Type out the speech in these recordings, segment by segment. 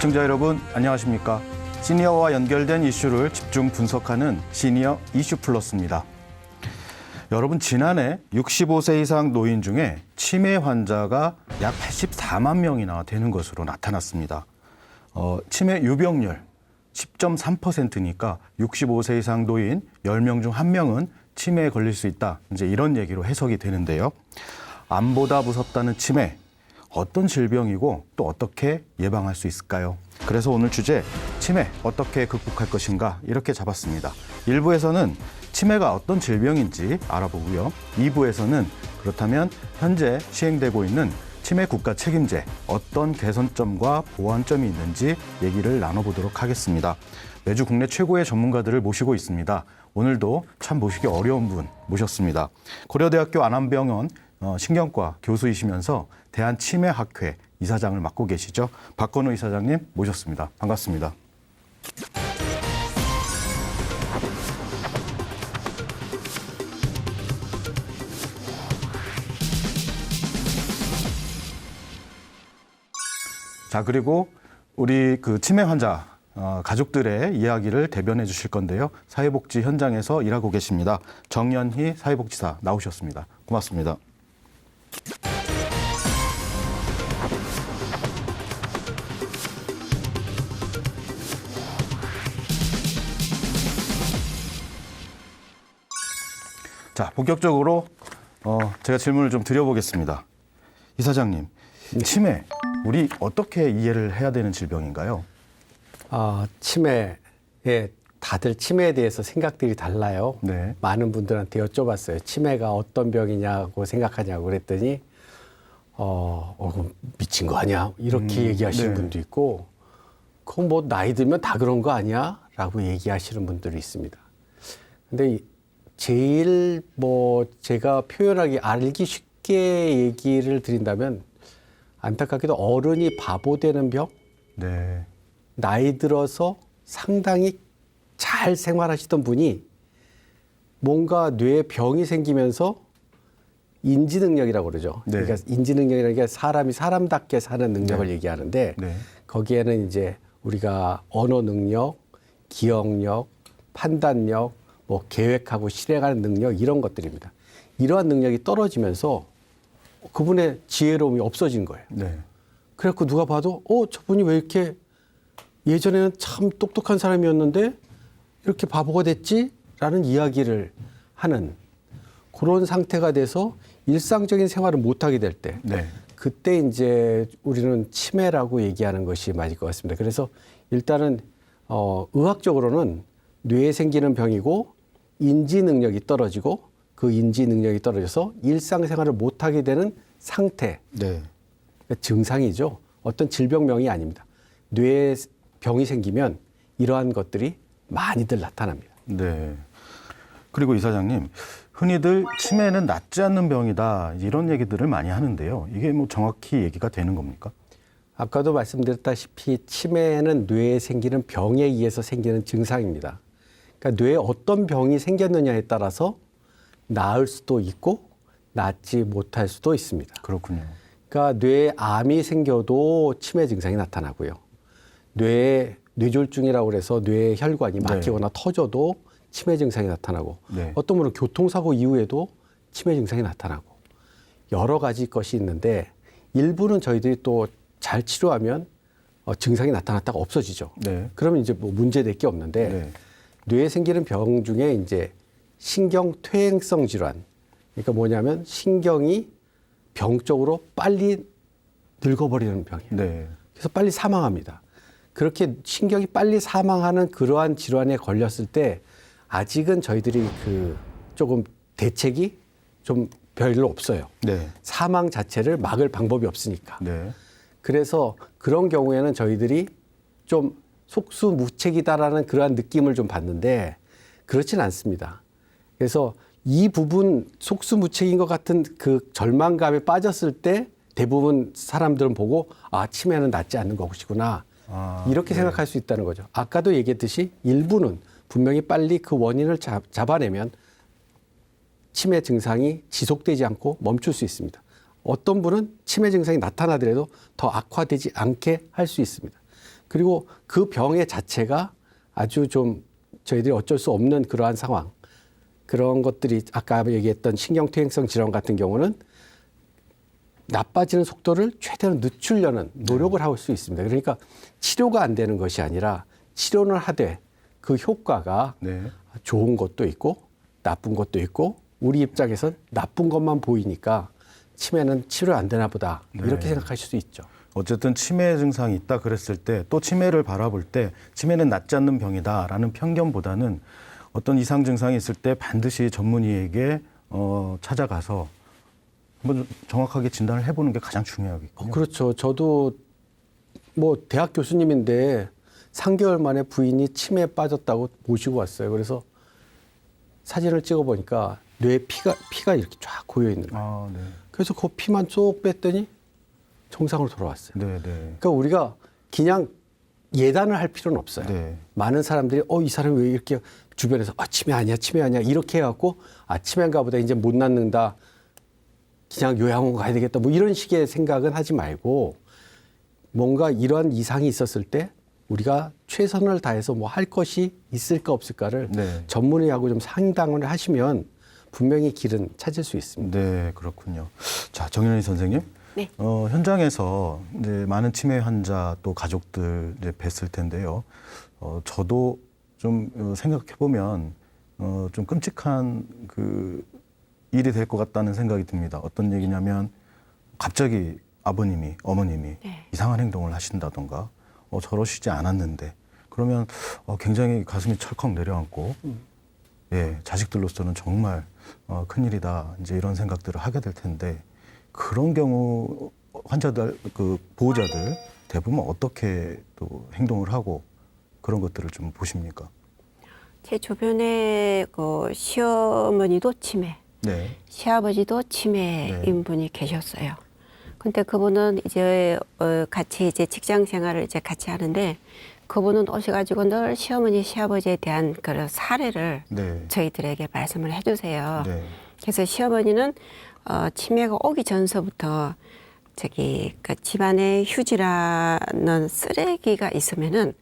시청자 여러분 안녕하십니까? 시니어와 연결된 이슈를 집중 분석하는 시니어 이슈 플러스입니다. 여러분 지난해 65세 이상 노인 중에 치매 환자가 약 84만 명이나 되는 것으로 나타났습니다. 치매 유병률 10.3%니까 65세 이상 노인 10명 중 1명은 치매에 걸릴 수 있다. 이제 이런 얘기로 해석이 되는데요. 암보다 무섭다는 치매. 어떤 질병이고 또 어떻게 예방할 수 있을까요? 그래서 오늘 주제 치매 어떻게 극복할 것인가 이렇게 잡았습니다. 1부에서는 치매가 어떤 질병인지 알아보고요. 2부에서는 그렇다면 현재 시행되고 있는 치매 국가 책임제 어떤 개선점과 보완점이 있는지 얘기를 나눠보도록 하겠습니다. 매주 국내 최고의 전문가들을 모시고 있습니다. 오늘도 참 모시기 어려운 분 모셨습니다. 고려대학교 안암병원 신경과 교수이시면서 대한치매학회 이사장을 맡고 계시죠. 박건우 이사장님 모셨습니다. 반갑습니다. 자, 그리고 우리 치매 환자 가족들의 이야기를 대변해 주실 건데요. 사회복지 현장에서 일하고 계십니다. 정연희 사회복지사 나오셨습니다. 고맙습니다. 자, 본격적으로 제가 질문을 좀 드려보겠습니다. 이사장님, 치매 우리 어떻게 이해를 해야 되는 질병인가요? 치매에 다들 치매에 대해서 생각들이 달라요. 네. 많은 분들한테 여쭤봤어요. 치매가 어떤 병이냐고 생각하냐고 그랬더니 그럼 미친 거 아니야? 이렇게 얘기하시는 네. 분도 있고 그건 뭐 나이 들면 다 그런 거 아니야? 라고 얘기하시는 분들이 있습니다. 근데 제일 제가 표현하기 알기 쉽게 얘기를 드린다면 안타깝게도 어른이 바보 되는 병? 네. 나이 들어서 상당히 잘 생활하시던 분이 뭔가 뇌에 병이 생기면서 인지 능력이라고 그러죠. 네. 그러니까 인지 능력이라는 게 사람이 사람답게 사는 능력을 네. 얘기하는데 네. 거기에는 이제 우리가 언어 능력, 기억력, 판단력, 계획하고 실행하는 능력 이런 것들입니다. 이러한 능력이 떨어지면서 그분의 지혜로움이 없어진 거예요. 네. 그래갖고 누가 봐도 저분이 왜 이렇게 예전에는 참 똑똑한 사람이었는데 이렇게 바보가 됐지라는 이야기를 하는 그런 상태가 돼서 일상적인 생활을 못하게 될 때 네. 그때 이제 우리는 치매라고 얘기하는 것이 맞을 것 같습니다. 그래서 일단은 의학적으로는 뇌에 생기는 병이고 인지 능력이 떨어지고 그 인지 능력이 떨어져서 일상생활을 못하게 되는 상태, 네. 그러니까 증상이죠. 어떤 질병명이 아닙니다. 뇌에 병이 생기면 이러한 것들이 많이들 나타납니다. 네. 그리고 이사장님, 흔히들 치매는 낫지 않는 병이다 이런 얘기들을 많이 하는데요. 이게 정확히 얘기가 되는 겁니까? 아까도 말씀드렸다시피 치매는 뇌에 생기는 병에 의해서 생기는 증상입니다. 그러니까 뇌에 어떤 병이 생겼느냐에 따라서 나을 수도 있고 낫지 못할 수도 있습니다. 그렇군요. 그러니까 뇌에 암이 생겨도 치매 증상이 나타나고요. 뇌에 뇌졸중이라고 그래서 뇌의 혈관이 막히거나 터져도 치매 증상이 나타나고 네. 어떤 분은 교통사고 이후에도 치매 증상이 나타나고 여러 가지 것이 있는데 일부는 저희들이 또 잘 치료하면 증상이 나타났다가 없어지죠. 네. 그러면 이제 문제될 게 없는데 네. 뇌에 생기는 병 중에 이제 신경퇴행성 질환. 그러니까 뭐냐면 신경이 병적으로 빨리 늙어버리는 병이에요. 네. 그래서 빨리 사망합니다. 그렇게 신경이 빨리 사망하는 그러한 질환에 걸렸을 때 아직은 저희들이 조금 대책이 좀 별로 없어요. 네. 사망 자체를 막을 방법이 없으니까. 네. 그래서 그런 경우에는 저희들이 좀 속수무책이다라는 그러한 느낌을 좀 받는데 그렇진 않습니다. 그래서 이 부분 속수무책인 것 같은 그 절망감에 빠졌을 때 대부분 사람들은 보고 치매는 낫지 않는 것이구나 이렇게 네. 생각할 수 있다는 거죠. 아까도 얘기했듯이 일부는 분명히 빨리 그 원인을 잡아내면 치매 증상이 지속되지 않고 멈출 수 있습니다. 어떤 분은 치매 증상이 나타나더라도 더 악화되지 않게 할 수 있습니다. 그리고 그 병의 자체가 아주 좀 저희들이 어쩔 수 없는 그러한 상황. 그런 것들이 아까 얘기했던 신경퇴행성 질환 같은 경우는 나빠지는 속도를 최대한 늦추려는 노력을 할 수 있습니다. 그러니까 치료가 안 되는 것이 아니라 치료는 하되 그 효과가 네. 좋은 것도 있고 나쁜 것도 있고 우리 입장에선 나쁜 것만 보이니까 치매는 치료 안 되나 보다 이렇게 네. 생각하실 수 있죠. 어쨌든 치매 증상이 있다 그랬을 때 또 치매를 바라볼 때 치매는 낫지 않는 병이다라는 편견보다는 어떤 이상 증상이 있을 때 반드시 전문의에게 찾아가서 한번 정확하게 진단을 해보는 게 가장 중요하겠군요. 그렇죠. 저도 뭐 대학 교수님인데 3개월 만에 부인이 치매에 빠졌다고 모시고 왔어요. 그래서 사진을 찍어보니까 뇌에 피가 이렇게 쫙 고여 있는 거예요. 아, 네. 그래서 그 피만 쏙 뺐더니 정상으로 돌아왔어요. 네, 네. 그러니까 우리가 그냥 예단을 할 필요는 없어요. 네. 많은 사람들이 이 사람이 왜 이렇게 주변에서 치매 아니야, 치매 아니야 이렇게 해갖고 치매인가 보다 이제 못 낫는다. 그냥 요양원 가야 되겠다. 뭐 이런 식의 생각은 하지 말고 뭔가 이러한 이상이 있었을 때 우리가 최선을 다해서 뭐 할 것이 있을까 없을까를 네. 전문의하고 좀 상담을 하시면 분명히 길은 찾을 수 있습니다. 네, 그렇군요. 자, 정연희 선생님. 네. 현장에서 이제 많은 치매 환자 또 가족들 이제 뵀을 텐데요. 저도 좀 생각해 보면 좀 끔찍한 그 일이 될 것 같다는 생각이 듭니다. 어떤 얘기냐면 갑자기 아버님이 어머님이 네. 이상한 행동을 하신다던가 저러시지 않았는데 그러면 굉장히 가슴이 철컥 내려앉고 예, 자식들로서는 정말 큰일이다 이제 이런 생각들을 하게 될 텐데 그런 경우 환자들 그 보호자들 대부분 어떻게 또 행동을 하고 그런 것들을 좀 보십니까? 제 주변에 그 시어머니도 치매, 네. 시아버지도 치매인 분이 계셨어요. 근데 그분은 이제 같이 이제 직장 생활을 이제 같이 하는데 그분은 오셔가지고 늘 시어머니, 시아버지에 대한 그런 사례를 네. 저희들에게 말씀을 해주세요. 네. 그래서 시어머니는 치매가 오기 전서부터 그 집안에 휴지라는 쓰레기가 있으면은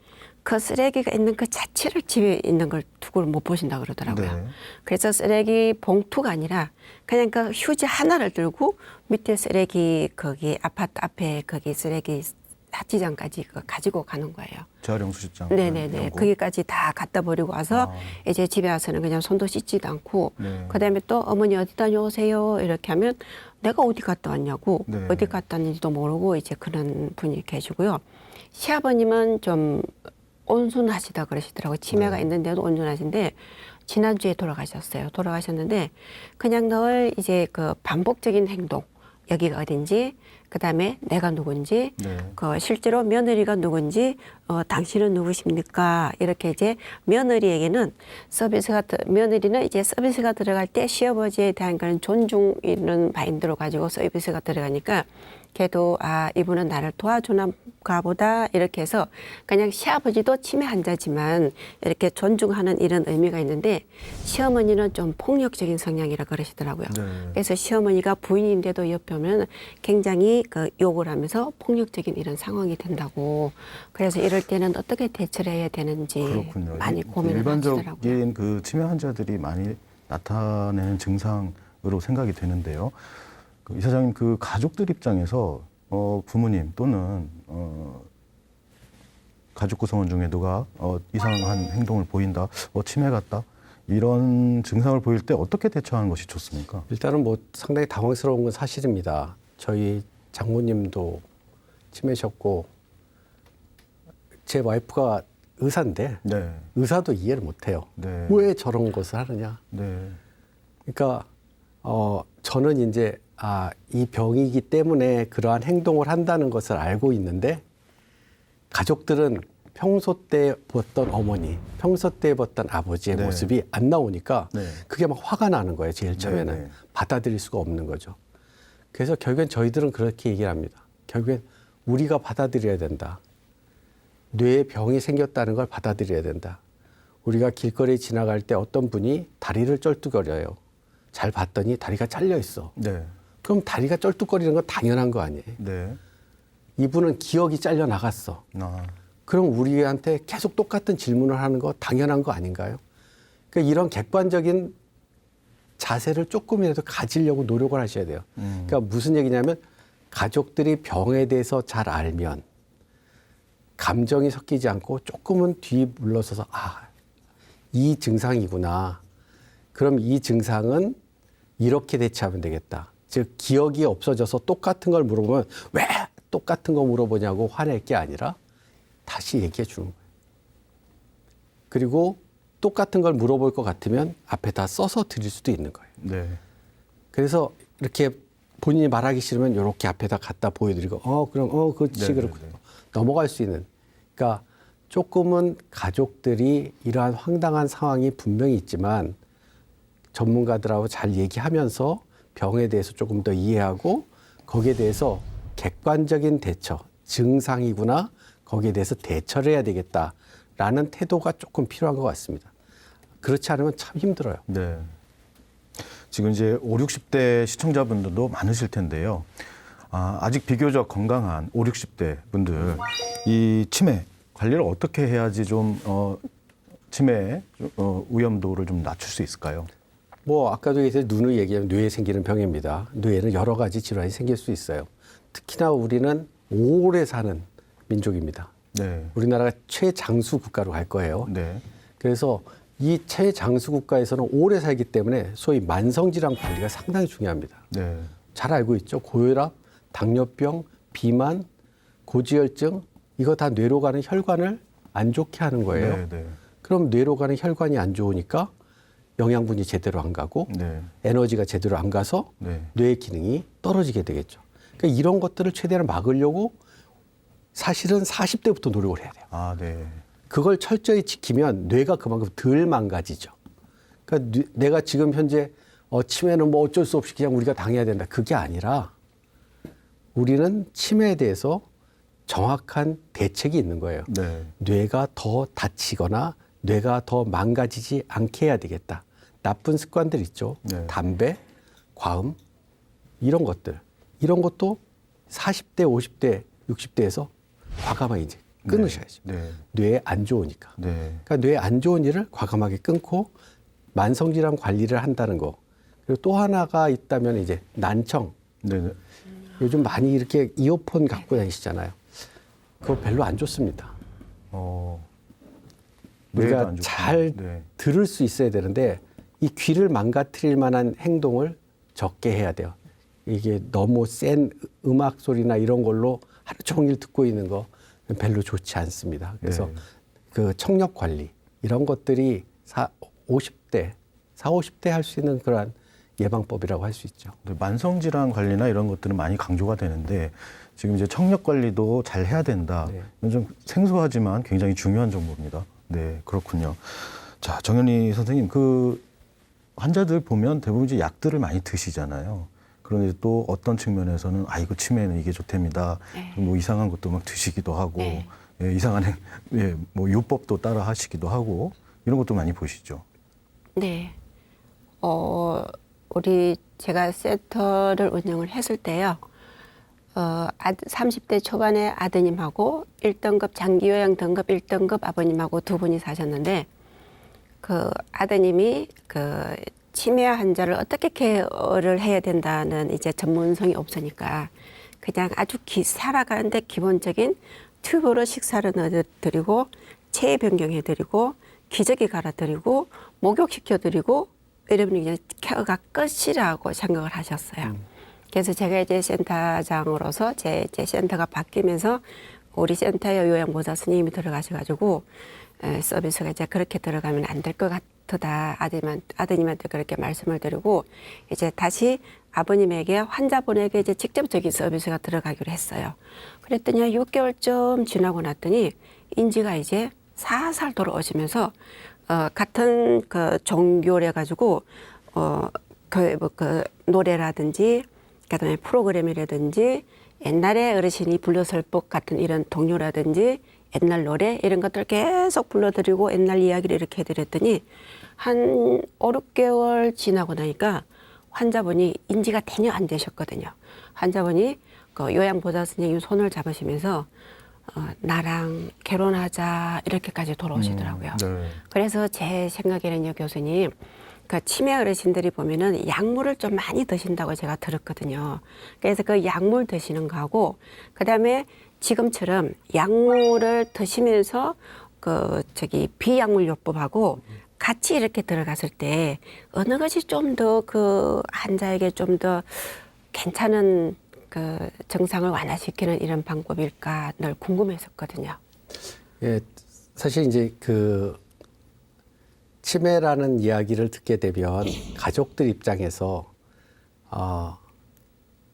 그 쓰레기가 있는 그 자체를 집에 있는 걸 두고 못 보신다 그러더라고요. 네. 그래서 쓰레기 봉투가 아니라 그냥 그 휴지 하나를 들고 밑에 쓰레기 거기 아파트 앞에 거기 쓰레기 하치장까지 가지고 가는 거예요. 재활용 수집장. 네네네. 거기까지 다 갖다 버리고 와서 이제 집에 와서는 그냥 손도 씻지도 않고 네. 그다음에 또 어머니 어디 다녀오세요 이렇게 하면 내가 어디 갔다 왔냐고 네. 어디 갔다 왔는지도 모르고 이제 그런 분이 계시고요. 시아버님은 좀 온순하시다 그러시더라고요. 치매가 네. 있는데도 온순하신데 지난주에 돌아가셨어요. 돌아가셨는데 그냥 늘 이제 그 반복적인 행동 여기가 어딘지 그다음에 내가 누군지 네. 그 실제로 며느리가 누군지 당신은 누구십니까 이렇게 이제 며느리에게는 며느리는 이제 서비스가 들어갈 때 시아버지에 대한 그런 존중 이런 마인드로 가지고 서비스가 들어가니까 걔도 이분은 나를 도와주는가 보다 이렇게 해서 그냥 시아버지도 치매 환자지만 이렇게 존중하는 이런 의미가 있는데 시어머니는 좀 폭력적인 성향이라 그러시더라고요. 네. 그래서 시어머니가 부인인데도 옆에 오면 굉장히 그 욕을 하면서 폭력적인 이런 상황이 된다고. 그래서 이럴 때는 어떻게 대처를 해야 되는지 그렇군요. 많이 고민을 하시더라고요. 일반적인 그 치매 환자들이 많이 나타내는 증상으로 생각이 되는데요. 그 이사장님 그 가족들 입장에서 부모님 또는 가족 구성원 중에 누가 이상한 행동을 보인다, 치매 같다 이런 증상을 보일 때 어떻게 대처하는 것이 좋습니까? 일단은 뭐 상당히 당황스러운 건 사실입니다. 저희 장모님도 치매셨고 제 와이프가 의사인데 네, 의사도 이해를 못해요. 네. 왜 저런 것을 하느냐. 네, 그러니까 저는 이제 이 병이기 때문에 그러한 행동을 한다는 것을 알고 있는데 가족들은 평소 때 봤던 어머니, 평소 때 봤던 아버지의 네. 모습이 안 나오니까 네. 그게 막 화가 나는 거예요. 제일 처음에는. 네, 네. 받아들일 수가 없는 거죠. 그래서 결국엔 저희들은 그렇게 얘기를 합니다. 결국엔 우리가 받아들여야 된다. 뇌에 병이 생겼다는 걸 받아들여야 된다. 우리가 길거리에 지나갈 때 어떤 분이 다리를 쩔뚝거려요. 잘 봤더니 다리가 잘려 있어. 네, 그럼 다리가 쩔뚝거리는 건 당연한 거 아니에요. 네. 이분은 기억이 잘려 나갔어. 그럼 우리한테 계속 똑같은 질문을 하는 거 당연한 거 아닌가요? 그러니까 이런 객관적인 자세를 조금이라도 가지려고 노력을 하셔야 돼요. 그러니까 무슨 얘기냐면 가족들이 병에 대해서 잘 알면 감정이 섞이지 않고 조금은 뒤 물러서서 이 증상이구나. 그럼 이 증상은 이렇게 대처하면 되겠다. 즉 기억이 없어져서 똑같은 걸 물어보면 왜 똑같은 거 물어보냐고 화낼 게 아니라 다시 얘기해 주는 거예요. 그리고 똑같은 걸 물어볼 것 같으면 앞에다 써서 드릴 수도 있는 거예요. 네. 그래서 이렇게 본인이 말하기 싫으면 이렇게 앞에다 갖다 보여드리고 그럼 그렇지 네, 그렇고 네, 네. 넘어갈 수 있는. 그러니까 조금은 가족들이 이러한 황당한 상황이 분명히 있지만 전문가들하고 잘 얘기하면서 병에 대해서 조금 더 이해하고 거기에 대해서 객관적인 대처, 증상이구나 거기에 대해서 대처를 해야 되겠다라는 태도가 조금 필요한 것 같습니다. 그렇지 않으면 참 힘들어요. 네. 지금 이제 5, 60대 시청자분들도 많으실 텐데요. 아직 비교적 건강한 5, 60대 분들 이 치매 관리를 어떻게 해야지 좀 치매 위험도를 좀 낮출 수 있을까요? 뭐 아까도 얘기했듯이 눈을 얘기하면 뇌에 생기는 병입니다. 뇌에는 여러 가지 질환이 생길 수 있어요. 특히나 우리는 오래 사는 민족입니다. 네. 우리나라가 최장수 국가로 갈 거예요. 네. 그래서 이 최장수 국가에서는 오래 살기 때문에 소위 만성질환 관리가 상당히 중요합니다. 네. 잘 알고 있죠. 고혈압, 당뇨병, 비만, 고지혈증 이거 다 뇌로 가는 혈관을 안 좋게 하는 거예요. 네. 네. 그럼 뇌로 가는 혈관이 안 좋으니까 영양분이 제대로 안 가고 네. 에너지가 제대로 안 가서 네. 뇌의 기능이 떨어지게 되겠죠. 그러니까 이런 것들을 최대한 막으려고 사실은 40대부터 노력을 해야 돼요. 네. 그걸 철저히 지키면 뇌가 그만큼 덜 망가지죠. 그러니까 내가 지금 현재 치매는 뭐 어쩔 수 없이 그냥 우리가 당해야 된다. 그게 아니라 우리는 치매에 대해서 정확한 대책이 있는 거예요. 네. 뇌가 더 다치거나 뇌가 더 망가지지 않게 해야 되겠다. 나쁜 습관들 있죠. 네. 담배, 과음 이런 것들. 이런 것도 40대, 50대, 60대에서 과감하게 이제 끊으셔야죠. 네. 뇌에 안 좋으니까. 네. 그러니까 뇌에 안 좋은 일을 과감하게 끊고 만성질환 관리를 한다는 거. 그리고 또 하나가 있다면 이제 난청. 네. 요즘 많이 이렇게 이어폰 갖고 다니시잖아요. 그거 별로 안 좋습니다. 뇌에도 우리가 안 좋구나. 잘 네. 들을 수 있어야 되는데 이 귀를 망가뜨릴 만한 행동을 적게 해야 돼요. 이게 너무 센 음악 소리나 이런 걸로 하루 종일 듣고 있는 거 별로 좋지 않습니다. 그래서 네. 그 청력 관리 이런 것들이 50대, 50대 할 수 있는 그러한 예방법이라고 할 수 있죠. 만성질환 관리나 이런 것들은 많이 강조가 되는데 지금 이제 청력 관리도 잘 해야 된다. 네. 이건 좀 생소하지만 굉장히 중요한 정보입니다. 네, 그렇군요. 자, 정현희 선생님, 그 환자들 보면 대부분 이제 약들을 많이 드시잖아요. 그런데 또 어떤 측면에서는 이거 치매는 이게 좋답니다. 네. 뭐 이상한 것도 막 드시기도 하고, 네. 예, 이상한 뭐 요법도 따라 하시기도 하고 이런 것도 많이 보시죠. 네. 제가 센터를 운영을 했을 때요. 30대 초반에 아드님하고 1등급 장기요양 등급 1등급 아버님하고 두 분이 사셨는데 그 아드님이 그 치매 환자를 어떻게 케어를 해야 된다는 이제 전문성이 없으니까 그냥 아주 살아가는데 기본적인 튜브로 식사를 넣어드리고 체해 변경해드리고 기저귀 갈아드리고 목욕시켜드리고 이러면 그냥 케어가 끝이라고 생각을 하셨어요. 그래서 제가 이제 센터장으로서 제 센터가 바뀌면서 우리 센터에 요양보호사 스님이 들어가셔가지고 서비스가 이제 그렇게 들어가면 안 될 것 같다. 아드님한테 그렇게 말씀을 드리고 이제 다시 아버님에게 환자분에게 이제 직접적인 서비스가 들어가기로 했어요. 그랬더니 6개월쯤 지나고 났더니 인지가 이제 살살 돌아오시면서 같은 그 종교래 가지고 그 노래라든지 그다음에 프로그램이라든지 옛날에 어르신이 불렀을 법 같은 이런 동요라든지 옛날 노래 이런 것들 계속 불러드리고 옛날 이야기를 이렇게 해드렸더니 한 5, 6개월 지나고 나니까 환자분이 인지가 전혀 안 되셨거든요. 환자분이 그 요양보호사 선생님 손을 잡으시면서 나랑 결혼하자 이렇게까지 돌아오시더라고요. 네. 그래서 제 생각에는요, 교수님, 그 치매 어르신들이 보면은 약물을 좀 많이 드신다고 제가 들었거든요. 그래서 그 약물 드시는 거하고 그다음에 지금처럼 약물을 드시면서 비약물 요법하고 같이 이렇게 들어갔을 때 어느 것이 좀 더 그 환자에게 좀 더 괜찮은 그 증상을 완화시키는 이런 방법일까 늘 궁금했었거든요. 예, 사실 이제 그 치매라는 이야기를 듣게 되면 가족들 입장에서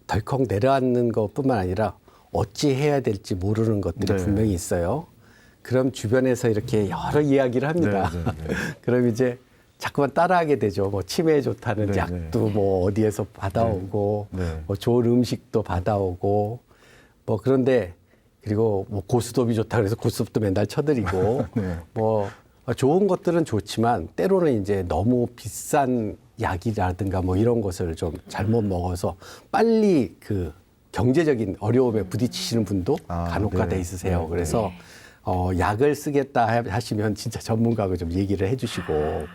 덜컥 내려앉는 것뿐만 아니라 어찌 해야 될지 모르는 것들이 네. 분명히 있어요. 그럼 주변에서 이렇게 여러 이야기를 합니다. 네, 네, 네. 그럼 이제 자꾸만 따라하게 되죠. 뭐 치매에 좋다는 네, 약도 뭐 어디에서 받아오고, 네. 뭐 좋은 음식도 받아오고, 뭐 그런데 그리고 뭐 고스톱이 좋다 그래서 고스톱도 맨날 쳐드리고, 네. 뭐 좋은 것들은 좋지만 때로는 이제 너무 비싼 약이라든가 뭐 이런 것을 좀 잘못 먹어서 빨리 그 경제적인 어려움에 부딪히시는 분도 간혹가다 네. 있으세요. 네. 그래서 약을 쓰겠다 하시면 진짜 전문가하고 좀 얘기를 해주시고,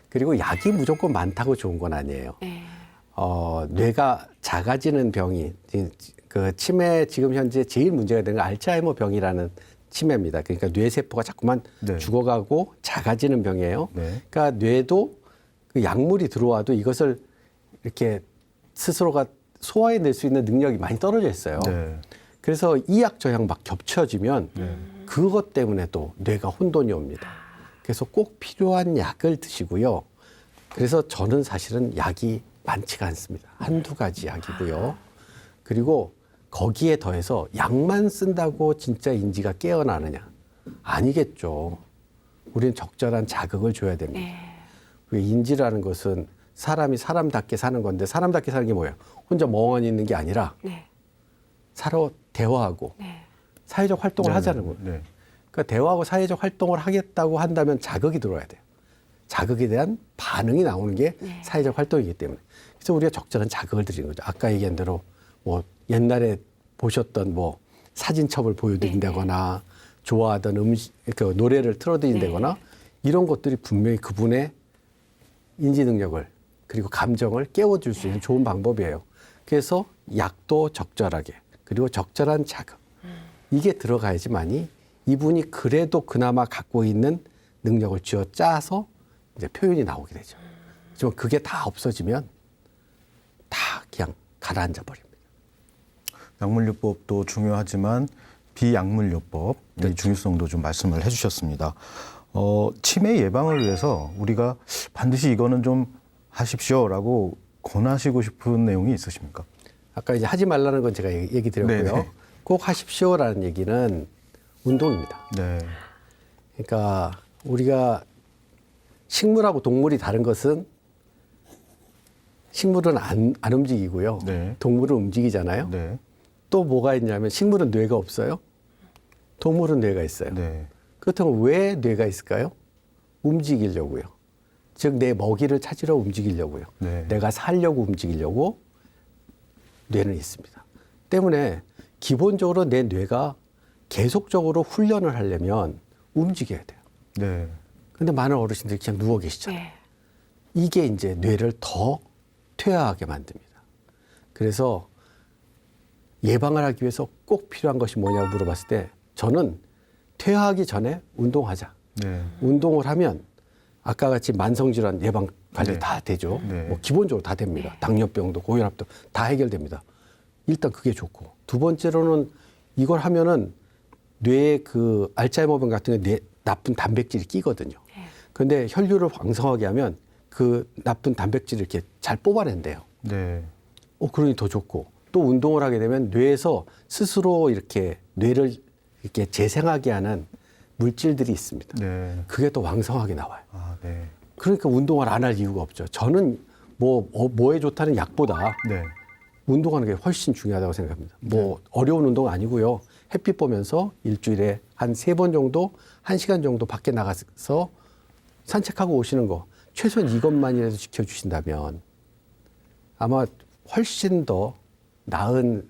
그리고 약이 무조건 많다고 좋은 건 아니에요. 네. 뇌가 작아지는 병이 그 치매 지금 현재 제일 문제가 되는 건 알츠하이머 병이라는 치매입니다. 그러니까 뇌세포가 자꾸만 네. 죽어가고 작아지는 병이에요. 네. 그러니까 뇌도 그 약물이 들어와도 이것을 이렇게 스스로가 소화해낼 수 있는 능력이 많이 떨어져 있어요. 네. 그래서 이 약 저 약 막 겹쳐지면 그것 때문에 또 뇌가 혼돈이 옵니다. 그래서 꼭 필요한 약을 드시고요. 그래서 저는 사실은 약이 많지가 않습니다. 한두 가지 약이고요. 그리고 거기에 더해서 약만 쓴다고 진짜 인지가 깨어나느냐? 아니겠죠. 우리는 적절한 자극을 줘야 됩니다. 네. 왜 인지라는 것은 사람이 사람답게 사는 건데 사람답게 사는 게 뭐예요? 혼자 멍하니 있는 게 아니라 네. 서로 대화하고 네. 사회적 활동을 네. 하자는 거예요. 네. 그러니까 대화하고 사회적 활동을 하겠다고 한다면 자극이 들어야 돼요. 자극에 대한 반응이 나오는 게 네. 사회적 활동이기 때문에. 그래서 우리가 적절한 자극을 드리는 거죠. 아까 얘기한 대로 뭐 옛날에 보셨던 뭐 사진첩을 보여드린다거나 좋아하던 음식, 그 노래를 틀어드린다거나 이런 것들이 분명히 그분의 인지 능력을 그리고 감정을 깨워줄 수 있는 좋은 방법이에요. 그래서 약도 적절하게 그리고 적절한 자극 이게 들어가야지만이 이분이 그래도 그나마 갖고 있는 능력을 쥐어 짜서 이제 표현이 나오게 되죠. 하지만 그게 다 없어지면 다 그냥 가라앉아 버립니다. 약물요법도 중요하지만 비약물요법 그렇죠. 의 중요성도 좀 말씀을 해주셨습니다. 치매 예방을 위해서 우리가 반드시 이거는 좀 하십시오라고 권하시고 싶은 내용이 있으십니까? 아까 이제 하지 말라는 건 제가 얘기 드렸고요. 네네. 꼭 하십시오라는 얘기는 운동입니다. 네. 그러니까 우리가 식물하고 동물이 다른 것은 식물은 안 움직이고요. 네. 동물은 움직이잖아요. 네. 또 뭐가 있냐면 식물은 뇌가 없어요. 동물은 뇌가 있어요. 네. 그렇다면 왜 뇌가 있을까요? 움직이려고요. 즉 내 먹이를 찾으러 움직이려고요. 네. 내가 살려고 움직이려고 뇌는 있습니다. 때문에 기본적으로 내 뇌가 계속적으로 훈련을 하려면 움직여야 돼요. 네. 근데 많은 어르신들이 그냥 누워 계시잖아요. 네. 이게 이제 뇌를 더 퇴화하게 만듭니다. 그래서 예방을 하기 위해서 꼭 필요한 것이 뭐냐고 물어봤을 때 저는 퇴화하기 전에 운동하자. 네. 운동을 하면 아까 같이 만성질환 예방 관리 네. 다 되죠. 네. 뭐 기본적으로 다 됩니다. 당뇨병도 고혈압도 다 해결됩니다. 일단 그게 좋고 두 번째로는 이걸 하면은 뇌에 그 알츠하이머병 같은 게 나쁜 단백질이 끼거든요. 그런데 혈류를 왕성하게 하면 그 나쁜 단백질을 이렇게 잘 뽑아낸대요. 네. 그러니 더 좋고 또 운동을 하게 되면 뇌에서 스스로 이렇게 뇌를 이렇게 재생하게 하는 물질들이 있습니다. 네. 그게 또 왕성하게 나와요. 아, 네. 그러니까 운동을 안 할 이유가 없죠. 저는 뭐에 좋다는 약보다 네. 운동하는 게 훨씬 중요하다고 생각합니다. 뭐 어려운 운동은 아니고요. 햇빛 보면서 일주일에 한 3번 정도, 1시간 정도 밖에 나가서 산책하고 오시는 거 최소한 이것만이라도 지켜주신다면 아마 훨씬 더 나은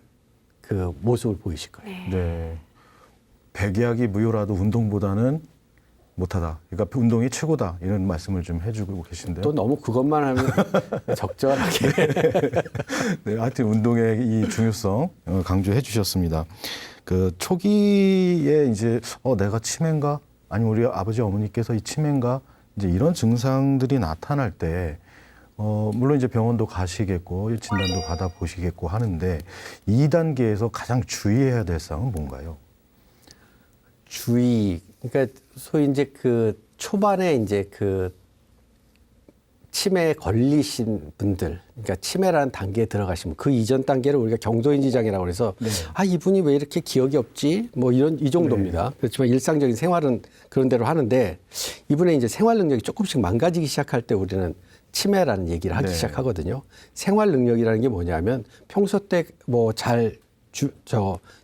그 모습을 보이실 거예요. 네. 백약이 무효라도 운동보다는 못하다. 그러니까 운동이 최고다. 이런 말씀을 좀 해주고 계신데요. 또 너무 그것만 하면 적절하게. 네, 하여튼 운동의 이 중요성 강조해 주셨습니다. 그 초기에 이제 내가 치매인가? 아니면 우리 아버지 어머니께서 이 치매인가? 이제 이런 증상들이 나타날 때 물론 이제 병원도 가시겠고 진단도 받아 보시겠고 하는데 2단계에서 가장 주의해야 될 사항은 뭔가요? 주의, 그러니까 소위 이제 그 초반에 이제 그 치매에 걸리신 분들, 그러니까 치매라는 단계에 들어가시면 그 이전 단계를 우리가 경도인 지장이라고 해서 네. 아, 이분이 왜 이렇게 기억이 없지? 뭐 이 정도입니다. 그렇지만 일상적인 생활은 그런 대로 하는데 이분의 이제 생활 능력이 조금씩 망가지기 시작할 때 우리는 치매라는 얘기를 하기 네. 시작하거든요. 생활 능력이라는 게 뭐냐면 평소 때 뭐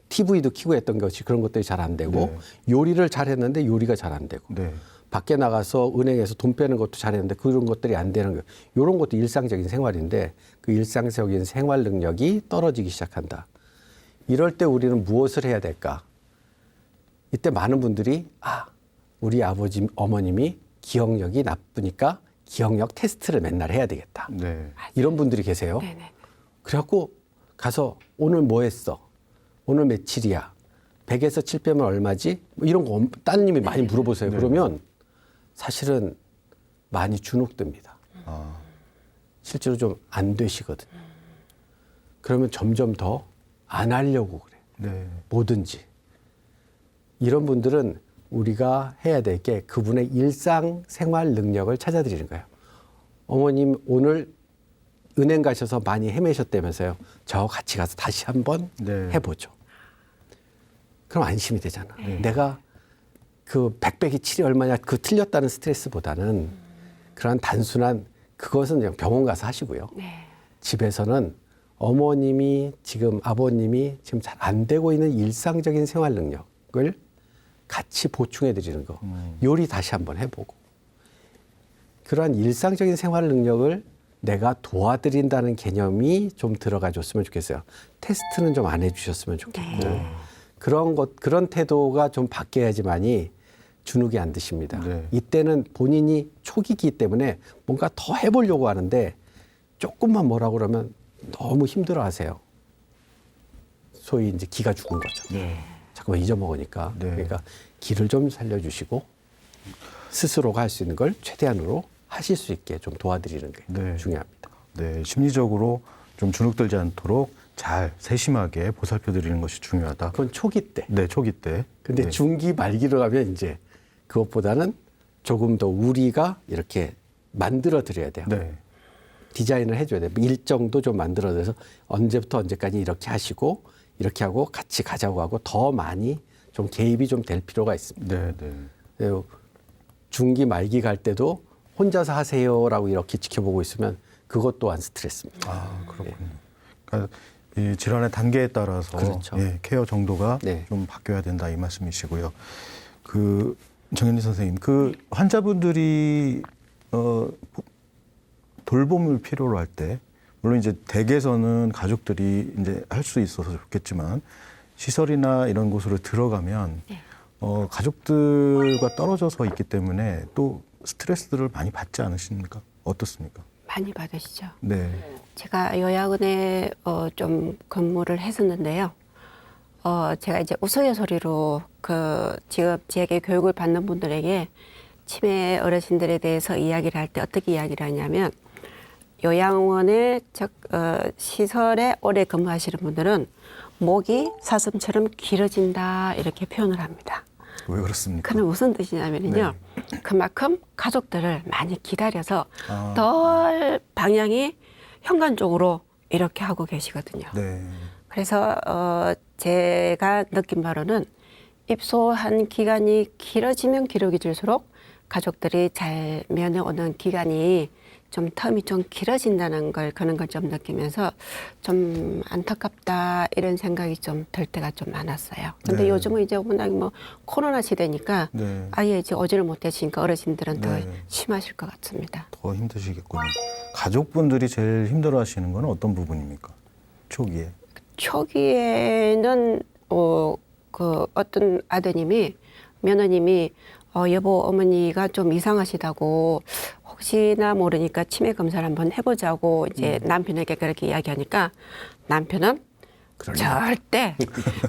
TV도 켜고 했던 것이 그런 것들이 잘 안 되고 네. 요리를 잘 했는데 요리가 잘 안 되고 네. 밖에 나가서 은행에서 돈 빼는 것도 잘했는데 그런 것들이 안 되는 거. 이런 것도 일상적인 생활인데 그 일상적인 생활 능력이 떨어지기 시작한다. 이럴 때 우리는 무엇을 해야 될까? 이때 많은 분들이 우리 아버지 어머님이 기억력이 나쁘니까 기억력 테스트를 맨날 해야 되겠다. 네. 이런 분들이 계세요. 네네. 그래갖고 가서 오늘 뭐 했어? 오늘 며칠이야? 100에서 7 빼면 얼마지? 뭐 이런 거 따님이 많이 물어보세요. 네. 그러면 사실은 많이 주눅듭니다. 아, 실제로 좀 안 되시거든요. 그러면 점점 더 안 하려고 그래요. 네. 뭐든지. 이런 분들은 우리가 해야 될 게 그분의 일상 생활 능력을 찾아드리는 거예요. 어머님 오늘 은행 가셔서 많이 헤매셨다면서요. 저 같이 가서 다시 한번 네. 해보죠. 그럼 안심이 되잖아. 내가 그 100빼기 7이 얼마냐 그 틀렸다는 스트레스보다는 그런 단순한 그것은 그냥 병원 가서 하시고요. 네. 집에서는 어머님이 지금 아버님이 지금 잘 안 되고 있는 일상적인 생활 능력을 같이 보충해 드리는 거. 요리 다시 한번 해보고. 그러한 일상적인 생활 능력을 내가 도와드린다는 개념이 좀 들어가 줬으면 좋겠어요. 테스트는 좀 안 해주셨으면 좋겠고. 그런 태도가 좀 바뀌어야지만이 주눅이 안 드십니다. 네. 이때는 본인이 초기이기 때문에 뭔가 더 해보려고 하는데 조금만 뭐라고 그러면 너무 힘들어 하세요. 소위 이제 기가 죽은 거죠. 네. 자꾸만 잊어먹으니까. 네. 그러니까 기를 좀 살려주시고 스스로가 할 수 있는 걸 최대한으로 하실 수 있게 좀 도와드리는 게 네. 중요합니다. 네, 심리적으로 좀 주눅들지 않도록 잘 세심하게 보살펴 드리는 것이 중요하다. 그건 초기 때. 네, 초기 때. 근데 네. 중기 말기로 가면 이제 그것보다는 조금 더 우리가 이렇게 만들어 드려야 돼요. 네. 디자인을 해줘야 돼요. 일정도 좀 만들어서 언제부터 언제까지 이렇게 하시고 이렇게 하고 같이 가자고 하고 더 많이 좀 개입이 좀 될 필요가 있습니다. 네, 네. 그리고 중기 말기 갈 때도 혼자서 하세요라고 이렇게 지켜보고 있으면 그것 또한 스트레스입니다. 아, 그렇군요. 그러니까 이 질환의 단계에 따라서 그렇죠. 케어 정도가 네. 좀 바뀌어야 된다 이 말씀이시고요. 그 정현희 선생님, 그 환자분들이 돌봄을 필요로 할 때, 물론 이제 댁에서는 가족들이 이제 할 수 있어서 좋겠지만 시설이나 이런 곳으로 들어가면 가족들과 떨어져서 있기 때문에 또 스트레스들을 많이 받지 않으십니까? 어떻습니까? 많이 받으시죠. 네. 제가 요양원에 좀 근무를 했었는데요. 제가 이제 우스갯소리로 지금 제게 교육을 받는 분들에게 치매 어르신들에 대해서 이야기를 할 때 어떻게 이야기를 하냐면 요양원의 시설에 오래 근무하시는 분들은 목이 사슴처럼 길어진다 이렇게 표현을 합니다. 왜 그렇습니까? 그는 무슨 뜻이냐면요. 그만큼 가족들을 많이 기다려서 아. 덜 방향이 현관 쪽으로 이렇게 하고 계시거든요. 네. 그래서 제가 느낀 바로는 입소한 기간이 길어지면 길어질수록 가족들이 잘 면회오는 기간이 좀 텀이 좀 길어진다는 걸 그런 걸 좀 느끼면서 좀 안타깝다 이런 생각이 좀 들 때가 좀 많았어요. 근데 네. 요즘은 이제 워낙 뭐 코로나 시대니까 네. 아예 이제 오지를 못하시니까 어르신들은 더 네. 심하실 것 같습니다. 더 힘드시겠군요. 가족분들이 제일 힘들어하시는 건 어떤 부분입니까? 초기에. 초기에는 그 어떤 아드님이 며느님이 여보 어머니가 좀 이상하시다고 혹시나 모르니까 치매 검사를 한번 해보자고 이제 남편에게 그렇게 이야기하니까 남편은 절대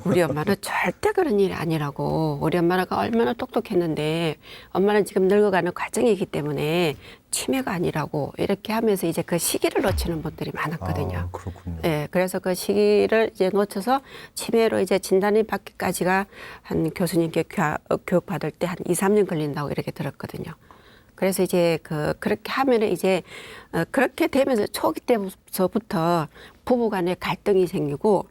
우리 엄마는 절대 그런 일이 아니라고 우리 엄마가 얼마나 똑똑했는데 엄마는 지금 늙어가는 과정이기 때문에 치매가 아니라고 이렇게 하면서 이제 그 시기를 놓치는 분들이 많았거든요. 아, 그렇군요. 네, 그래서 그 시기를 이제 놓쳐서 치매로 이제 진단이 받기까지가 한 교수님께 교육 받을 때 한 2, 3년 걸린다고 이렇게 들었거든요. 그래서 이제 그렇게 하면은 이제 그렇게 되면서 초기 때부터 부부간에 갈등이 생기고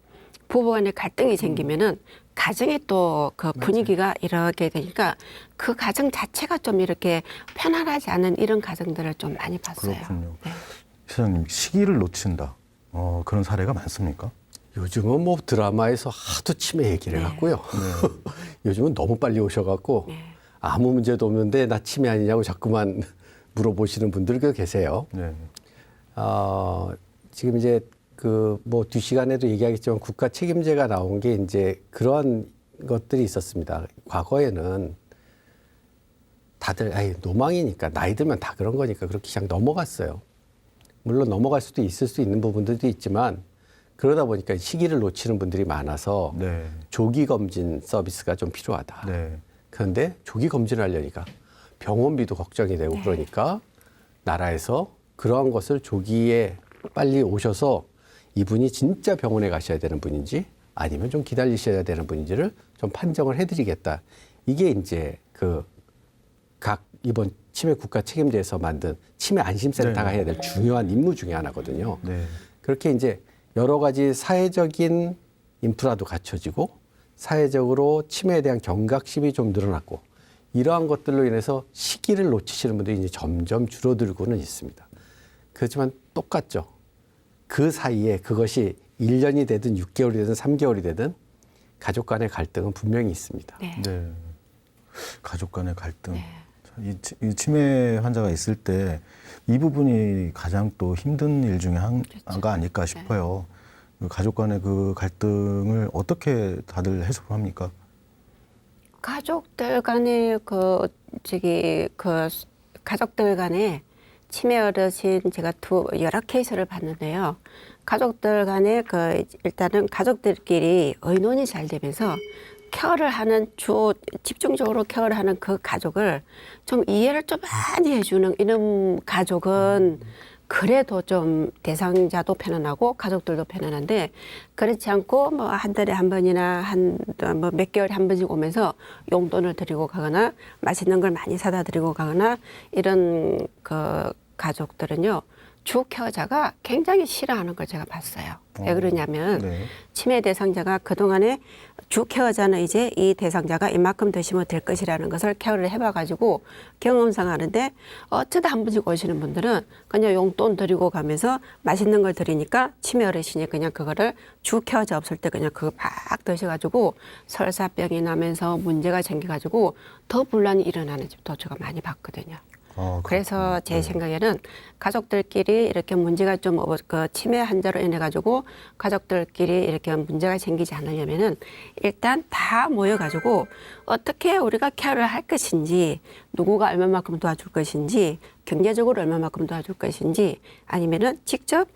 부부간에 갈등이 생기면은 가정이 또 그 분위기가 이렇게 되니까 그 가정 자체가 좀 이렇게 편안하지 않은 이런 가정들을 좀 많이 봤어요. 그렇군요. 네. 시장님, 시기를 놓친다. 그런 사례가 많습니까? 요즘은 뭐 드라마에서 하도 치매 얘기를 해갖고요. 요즘은 너무 빨리 오셔갖고 아무 문제도 없는데 나 치매 아니냐고 자꾸만 물어보시는 분들 계세요. 네. 지금 이제 그 뭐 뒷시간에도 얘기하겠지만 국가 책임제가 나온 게 이제 그런 것들이 있었습니다. 과거에는 다들 노망이니까 나이 들면 다 그런 거니까 그렇게 그냥 넘어갔어요. 물론 넘어갈 수도 있을 수 있는 부분들도 있지만 그러다 보니까 시기를 놓치는 분들이 많아서 네. 조기 검진 서비스가 좀 필요하다. 네. 그런데 조기 검진을 하려니까 병원비도 걱정이 되고 그러니까 나라에서 그러한 것을 조기에 빨리 오셔서 이분이 진짜 병원에 가셔야 되는 분인지 아니면 좀 기다리셔야 되는 분인지를 좀 판정을 해드리겠다. 이게 이제 그 각 이번 치매 국가 책임제에서 만든 치매 안심센터가 해야 될 중요한 임무 중에 하나거든요. 네. 그렇게 이제 여러 가지 사회적인 인프라도 갖춰지고 사회적으로 치매에 대한 경각심이 좀 늘어났고 이러한 것들로 인해서 시기를 놓치시는 분들이 이제 점점 줄어들고는 있습니다. 그렇지만 똑같죠. 그 사이에 그것이 1년이 되든 6개월이 되든 3개월이 되든 가족 간의 갈등은 분명히 있습니다. 네. 네. 가족 간의 갈등. 이 치매 환자가 있을 때 이 부분이 가장 또 힘든 일 중에 하나가 아닐까 싶어요. 그 가족 간의 그 갈등을 어떻게 다들 해소합니까? 가족들 간에 가족들 간에 치매 어르신 제가 여러 케이스를 봤는데요. 가족들 간에 일단은 가족들끼리 의논이 잘 되면서 케어를 하는 집중적으로 케어를 하는 그 가족을 좀 이해를 좀 많이 해주는 이런 가족은 그래도 좀 대상자도 편안하고 가족들도 편안한데 그렇지 않고 뭐 한 달에 한 번이나 뭐 몇 개월에 한 번씩 오면서 용돈을 드리고 가거나 맛있는 걸 많이 사다 드리고 가거나 이런 그 가족들은요. 주 케어자가 굉장히 싫어하는 걸 제가 봤어요. 왜 그러냐면 치매 대상자가 그동안에 주 케어자는 이제 이 대상자가 이만큼 드시면 될 것이라는 것을 케어를 해봐가지고 경험상 하는데 어쩌다 한 번씩 오시는 분들은 그냥 용돈 드리고 가면서 맛있는 걸 드리니까 치매 어르신이 그냥 그거를 주 케어자 없을 때 그냥 그거 막 드셔가지고 설사병이 나면서 문제가 생겨가지고 더 분란이 일어나는 집도 제가 많이 봤거든요. 그래서 제 생각에는 가족들끼리 이렇게 문제가 좀 치매 환자로 인해 가지고 가족들끼리 이렇게 문제가 생기지 않으려면은 일단 다 모여 가지고 어떻게 우리가 케어를 할 것인지 누구가 얼마만큼 도와줄 것인지 경제적으로 얼마만큼 도와줄 것인지 아니면은 직접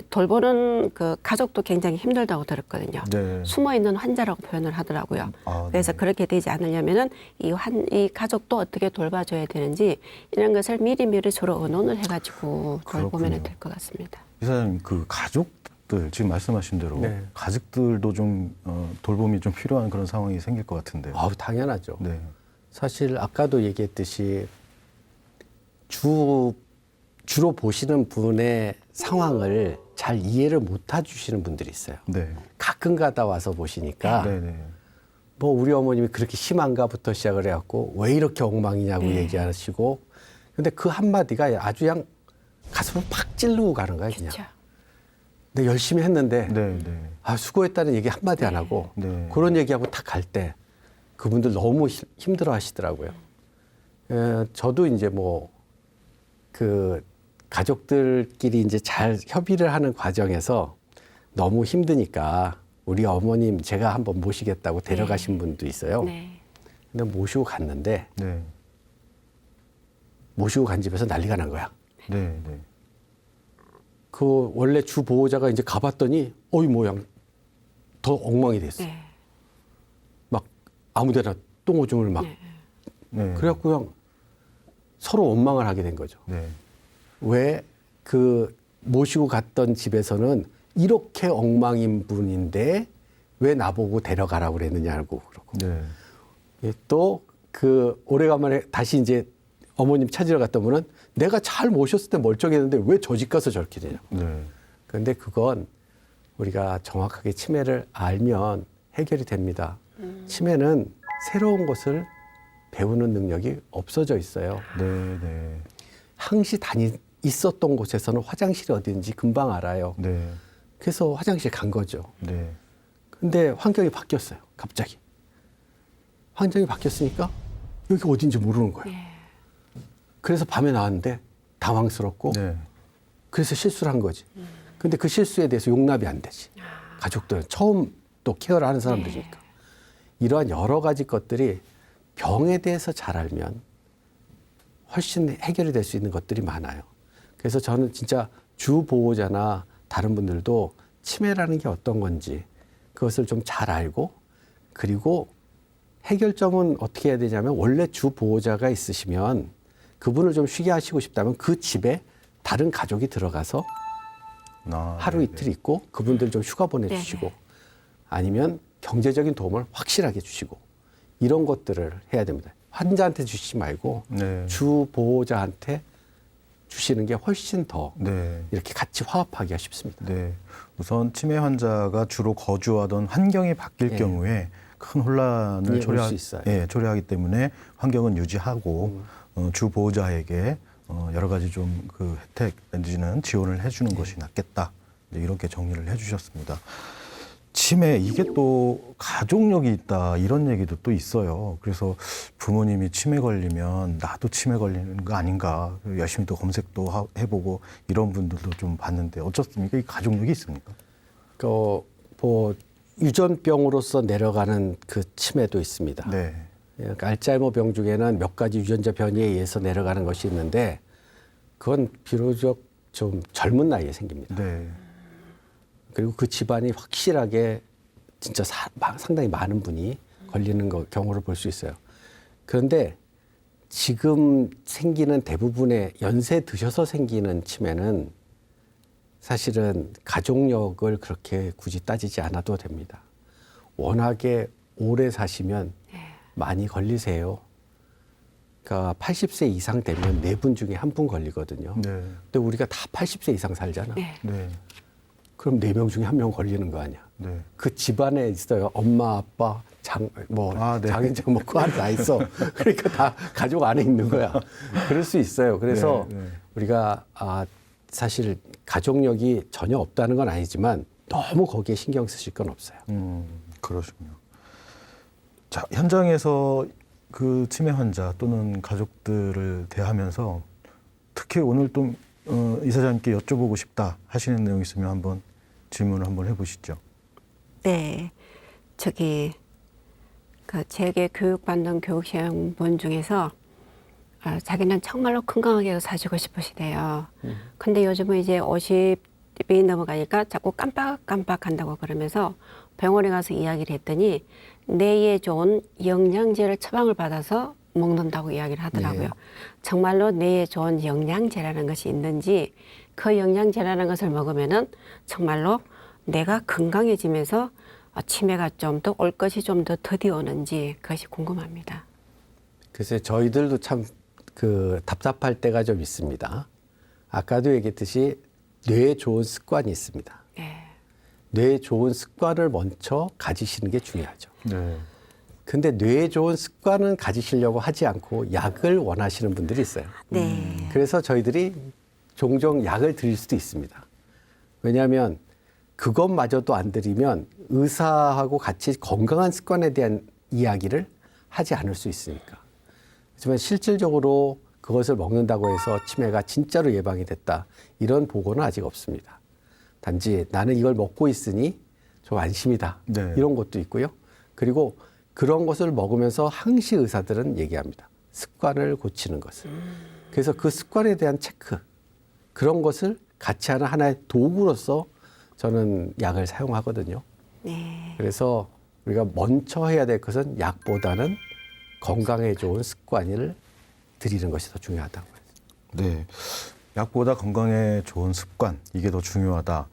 돌보는 그 가족도 굉장히 힘들다고 들었거든요. 네. 숨어 있는 환자라고 표현을 하더라고요. 그래서 그렇게 되지 않으려면은 이 가족도 어떻게 돌봐줘야 되는지 이런 것을 미리미리 서로 의논을 해가지고 돌보면 될 것 같습니다. 이사장님, 그 가족들 지금 말씀하신 대로 가족들도 좀 돌봄이 좀 필요한 그런 상황이 생길 것 같은데. 당연하죠. 네. 사실 아까도 얘기했듯이 주로 보시는 분의 상황을 잘 이해를 못 해주시는 분들이 있어요. 네. 가끔 가다 와서 보시니까 뭐 우리 어머님이 그렇게 심한가부터 시작을 해갖고 왜 이렇게 엉망이냐고 얘기하시고 근데 그 한마디가 아주 그냥 가슴을 팍 찌르고 가는 거야 그냥. 그렇죠. 근데 열심히 했는데 수고했다는 얘기 한마디 안 하고 그런 얘기하고 딱 갈 때 그분들 너무 힘들어 하시더라고요. 저도 이제 뭐 그 가족들끼리 이제 잘 협의를 하는 과정에서 너무 힘드니까 우리 어머님 제가 한번 모시겠다고 데려가신 분도 있어요. 네. 근데 모시고 갔는데 네. 모시고 간 집에서 난리가 난 거야. 네. 네. 그 원래 주 보호자가 이제 가봤더니 어이 모양 더 엉망이 됐어. 네. 막 아무데나 똥오줌을 막. 네. 네. 그래갖고 그냥 서로 원망을 하게 된 거죠. 네. 왜 그 모시고 갔던 집에서는 이렇게 엉망인 분인데 왜 나보고 데려가라고 그랬느냐고 그러고. 네. 또 그 오래간만에 다시 이제 어머님 찾으러 갔던 분은 내가 잘 모셨을 때 멀쩡했는데 왜 저 집 가서 저렇게 되냐. 네. 그런데 그건 우리가 정확하게 치매를 알면 해결이 됩니다. 치매는 새로운 것을 배우는 능력이 없어져 있어요. 네. 네. 항시 있었던 곳에서는 화장실이 어딘지 금방 알아요. 네. 그래서 화장실 간 거죠. 네. 근데 환경이 바뀌었어요. 갑자기. 환경이 바뀌었으니까 여기 어딘지 모르는 거예요. 네. 그래서 밤에 나왔는데 당황스럽고 네. 그래서 실수를 한 거지. 근데 그 실수에 대해서 용납이 안 되지. 가족들은 처음 또 케어를 하는 사람들이니까. 이러한 여러 가지 것들이 병에 대해서 잘 알면 훨씬 해결이 될 수 있는 것들이 많아요. 그래서 저는 진짜 주 보호자나 다른 분들도 치매라는 게 어떤 건지 그것을 좀 잘 알고 그리고 해결점은 어떻게 해야 되냐면 원래 주 보호자가 있으시면 그분을 좀 쉬게 하시고 싶다면 그 집에 다른 가족이 들어가서 하루 네. 이틀 있고 그분들 좀 휴가 보내주시고 네. 아니면 경제적인 도움을 확실하게 주시고 이런 것들을 해야 됩니다. 환자한테 주시지 말고 네. 주 보호자한테 주시는 게 훨씬 더 네. 이렇게 같이 화합하기가 쉽습니다. 네. 우선 치매 환자가 주로 거주하던 환경이 바뀔 예. 경우에 큰 혼란을 예, 올수 있어요. 초래하기 때문에 환경은 유지하고 주 보호자에게 여러 가지 좀 그 혜택 내지는 지원을 해주는 것이 낫겠다. 이제 이렇게 정리를 해주셨습니다. 치매 이게 또 가족력이 있다 이런 얘기도 또 있어요. 그래서 부모님이 치매 걸리면 나도 치매 걸리는 거 아닌가 열심히 또 검색도 해보고 이런 분들도 좀 봤는데 어떻습니까? 이 가족력이 있습니까? 뭐 유전병으로서 내려가는 그 치매도 있습니다. 네. 그러니까 알츠하이머 병 중에는 몇 가지 유전자 변이에 의해서 내려가는 것이 있는데 그건 비교적 좀 젊은 나이에 생깁니다. 네. 그리고 그 집안이 확실하게 진짜 상당히 많은 분이 걸리는 경우를 볼 수 있어요. 그런데 지금 생기는 대부분의 연세 드셔서 생기는 치매는 사실은 가족력을 그렇게 굳이 따지지 않아도 됩니다. 워낙에 오래 사시면 많이 걸리세요. 그러니까 80세 이상 되면 4분 중에 1분 걸리거든요. 네. 근데 우리가 다 80세 이상 살잖아. 네. 네. 그럼 4명 중에 1명 걸리는 거 아니야. 네. 그 집안에 있어요. 엄마, 아빠, 네. 장인장 뭐 그 안에 다 있어. 그러니까 다 가족 안에 있는 거야. 그럴 수 있어요. 그래서 네, 네. 우리가 사실 가족력이 전혀 없다는 건 아니지만 너무 거기에 신경 쓰실 건 없어요. 그러시군요. 자, 현장에서 그 치매 환자 또는 가족들을 대하면서 특히 오늘 또 이사장님께 여쭤보고 싶다 하시는 내용 있으면 한번 질문을 한번 해보시죠. 네. 그 제게 교육받는 교육시험분 중에서 자기는 정말로 건강하게 사시고 싶으시대요. 근데 요즘은 이제 50이 넘어가니까 자꾸 깜빡깜빡 한다고 그러면서 병원에 가서 이야기를 했더니 뇌에 좋은 영양제를 처방을 받아서 먹는다고 이야기를 하더라고요. 네. 정말로 뇌에 좋은 영양제라는 것이 있는지 그 영양제라는 것을 먹으면은 정말로 뇌가 건강해지면서 치매가 좀 더 올 것이 좀 더 더디 오는지 그것이 궁금합니다. 글쎄 저희들도 참 그 답답할 때가 좀 있습니다. 아까도 얘기했듯이 뇌에 좋은 습관이 있습니다. 네. 뇌에 좋은 습관을 먼저 가지시는 게 중요하죠. 네. 근데 뇌에 좋은 습관은 가지시려고 하지 않고 약을 원하시는 분들이 있어요. 네. 그래서 저희들이 종종 약을 드릴 수도 있습니다. 왜냐하면 그것마저도 안 드리면 의사하고 같이 건강한 습관에 대한 이야기를 하지 않을 수 있으니까. 하지만 실질적으로 그것을 먹는다고 해서 치매가 진짜로 예방이 됐다. 이런 보고는 아직 없습니다. 단지 나는 이걸 먹고 있으니 좀 안심이다. 네. 이런 것도 있고요. 그리고 그런 것을 먹으면서 항시 의사들은 얘기합니다. 습관을 고치는 것을. 그래서 그 습관에 대한 체크, 그런 것을 같이 하는 하나의 도구로서 저는 약을 사용하거든요. 네. 그래서 우리가 먼저 해야 될 것은 약보다는 건강에 좋은 습관을 들이는 것이 더 중요하다고 해요. 네. 약보다 건강에 좋은 습관, 이게 더 중요하다.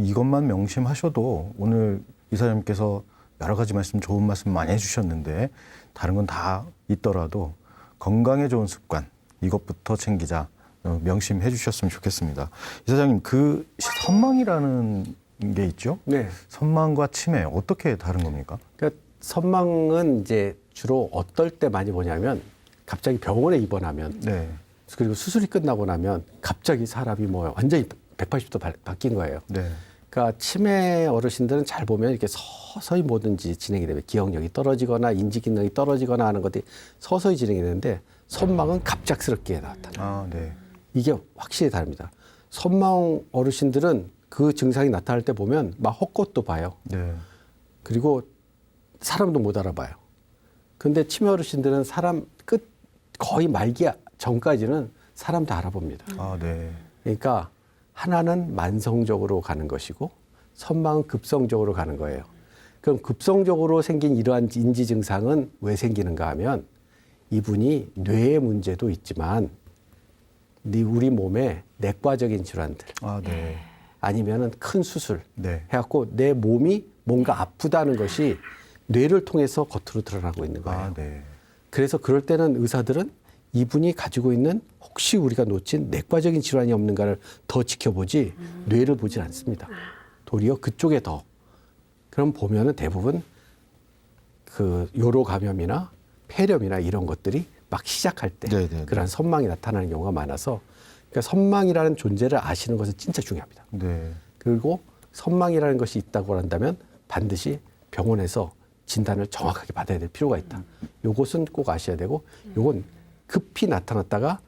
이것만 명심하셔도 오늘 이사장님께서 여러 가지 말씀, 좋은 말씀 많이 해주셨는데 다른 건 다 있더라도 건강에 좋은 습관, 이것부터 챙기자. 명심해 주셨으면 좋겠습니다. 이사장님, 그 선망이라는 게 있죠? 네. 선망과 치매 어떻게 다른 겁니까? 그러니까 선망은 이제 주로 어떨 때 많이 보냐면 갑자기 병원에 입원하면 네. 그리고 수술이 끝나고 나면 갑자기 사람이 뭐 완전히 180도 바뀐 거예요. 네. 그러니까 치매 어르신들은 잘 보면 이렇게 서서히 뭐든지 진행이 되면 기억력이 떨어지거나 인지 기능이 떨어지거나 하는 것들이 서서히 진행이 되는데 선망은 갑작스럽게 나타나요. 아, 네. 이게 확실히 다릅니다. 선망 어르신들은 그 증상이 나타날 때 보면 막 헛것도 봐요. 네. 그리고 사람도 못 알아봐요. 근데 치매 어르신들은 사람 끝 거의 말기 전까지는 사람 다 알아봅니다. 아, 네. 그러니까 하나는 만성적으로 가는 것이고 선망은 급성적으로 가는 거예요. 그럼 급성적으로 생긴 이러한 인지 증상은 왜 생기는가 하면 이분이 뇌의 문제도 있지만 우리 몸에 내과적인 질환들 아, 네. 아니면은 큰 수술 네. 해갖고 내 몸이 뭔가 아프다는 것이 뇌를 통해서 겉으로 드러나고 있는 거예요. 아, 네. 그래서 그럴 때는 의사들은 이분이 가지고 있는 혹시 우리가 놓친 내과적인 질환이 없는가를 더 지켜보지 뇌를 보질 않습니다. 도리어 그쪽에 더. 그럼 보면은 대부분 그 요로 감염이나 폐렴이나 이런 것들이 막 시작할 때 네네네. 그러한 선망이 나타나는 경우가 많아서 그러니까 선망이라는 존재를 아시는 것은 진짜 중요합니다. 네. 그리고 선망이라는 것이 있다고 한다면 반드시 병원에서 진단을 정확하게 받아야 될 필요가 있다. 요것은 꼭 아셔야 되고 요건 급히 나타났다가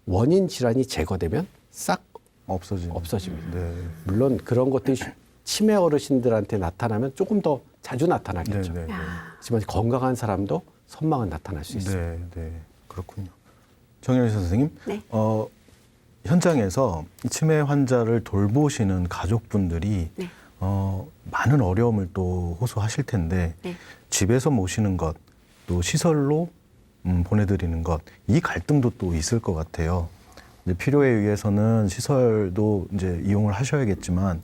원인 질환이 제거되면 싹 없어집니다. 네. 물론 그런 것들이 치매 어르신들한테 나타나면 조금 더 자주 나타나겠죠. 네, 네, 네. 하지만 건강한 사람도 선망은 나타날 수 있습니다. 네, 네. 그렇군요. 정현희 선생님, 네. 현장에서 이 치매 환자를 돌보시는 가족분들이 네. 많은 어려움을 또 호소하실 텐데 네. 집에서 모시는 것, 또 시설로 보내드리는 것, 이 갈등도 또 있을 것 같아요. 이제 필요에 의해서는 시설도 이제 이용을 하셔야겠지만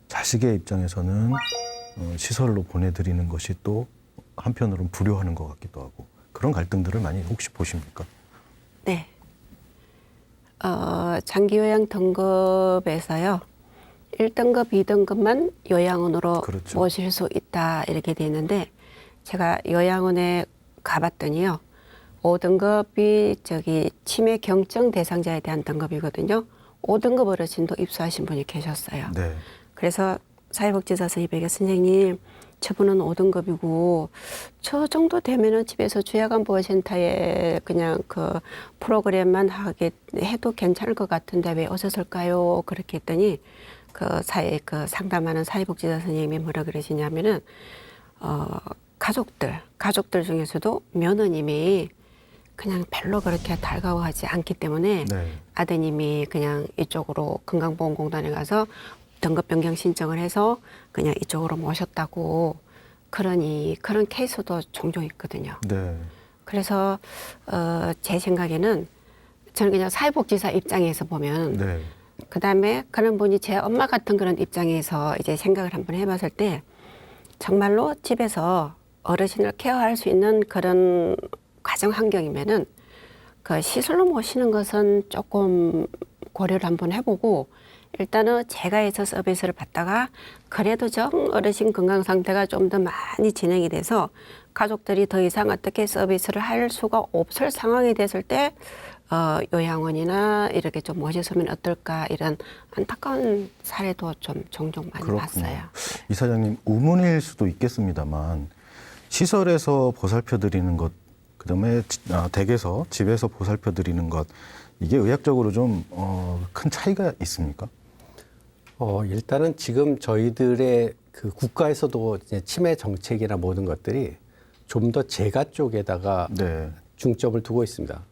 자식의 입장에서는 시설로 보내드리는 것이 또 한편으로는 불효하는 것 같기도 하고 그런 갈등들을 많이 혹시 보십니까? 네. 장기요양 등급에서요. 1등급, 2등급만 요양원으로 그렇죠. 모실 수 있다 이렇게 돼 있는데 제가 요양원에 가봤더니요. 5등급이 저기 치매 경증 대상자에 대한 등급이거든요. 5등급 어르신도 입소하신 분이 계셨어요. 네. 그래서 사회복지사 선생님에게 선생님 저분은 5등급이고 저 정도 되면은 집에서 주야간보호센터에 그냥 그 프로그램만 하게 해도 괜찮을 것 같은데 왜 오셨을까요? 그렇게 했더니 그 상담하는 사회복지사 선생님이 뭐라 그러시냐면은 가족들 중에서도 며느님이 그냥 별로 그렇게 달가워하지 않기 때문에 네. 아드님이 그냥 이쪽으로 건강보험공단에 가서 등급 변경 신청을 해서 그냥 이쪽으로 모셨다고 그런 케이스도 종종 있거든요. 네. 그래서 제 생각에는 저는 그냥 사회복지사 입장에서 보면 네. 그다음에 그런 분이 제 엄마 같은 그런 입장에서 이제 생각을 한번 해봤을 때 정말로 집에서 어르신을 케어할 수 있는 그런 가정 환경이면은 그 시설로 모시는 것은 조금 고려를 한번 해보고 일단은 제가 해서 서비스를 받다가 그래도 좀 어르신 건강 상태가 좀 더 많이 진행이 돼서 가족들이 더 이상 어떻게 서비스를 할 수가 없을 상황이 됐을 때 요양원이나 이렇게 좀 모셨으면 어떨까 이런 안타까운 사례도 좀 종종 많이 그렇군요. 봤어요. 이사장님, 우문일 수도 있겠습니다만 시설에서 보살펴드리는 것, 그다음에 댁에서 집에서 보살펴드리는 것, 이게 의학적으로 좀 큰 차이가 있습니까? 일단은 지금 저희들의 그 국가에서도 이제 치매 정책이나 모든 것들이 좀 더 재가 쪽에다가 네. 중점을 두고 있습니다.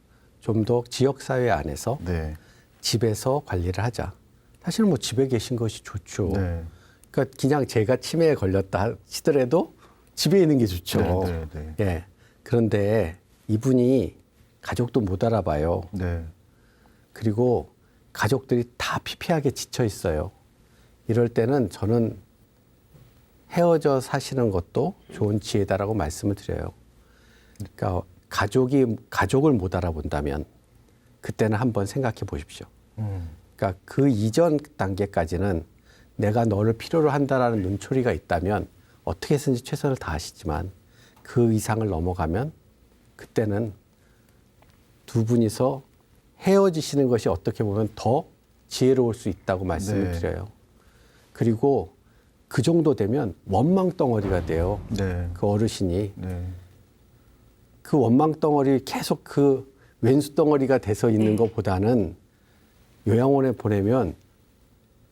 좀 더 지역사회 안에서 네. 집에서 관리를 하자. 사실은 뭐 집에 계신 것이 좋죠. 네. 그러니까 그냥 제가 치매에 걸렸다 하시더라도 집에 있는 게 좋죠. 네, 네, 네. 예. 그런데 이분이 가족도 못 알아봐요. 네. 그리고 가족들이 다 피폐하게 지쳐 있어요. 이럴 때는 저는 헤어져 사시는 것도 좋은 지혜다라고 말씀을 드려요. 그러니까 가족을 못 알아본다면 그때는 한번 생각해 보십시오. 그러니까 그 이전 단계까지는 내가 너를 필요로 한다라는 눈초리가 있다면 어떻게 해서든지 최선을 다하시지만 그 이상을 넘어가면 그때는 두 분이서 헤어지시는 것이 어떻게 보면 더 지혜로울 수 있다고 말씀을 네. 드려요. 그리고 그 정도 되면 원망 덩어리가 돼요. 네. 그 어르신이. 네. 그 원망 덩어리 계속 그 왼수 덩어리가 돼서 있는 것보다는 요양원에 보내면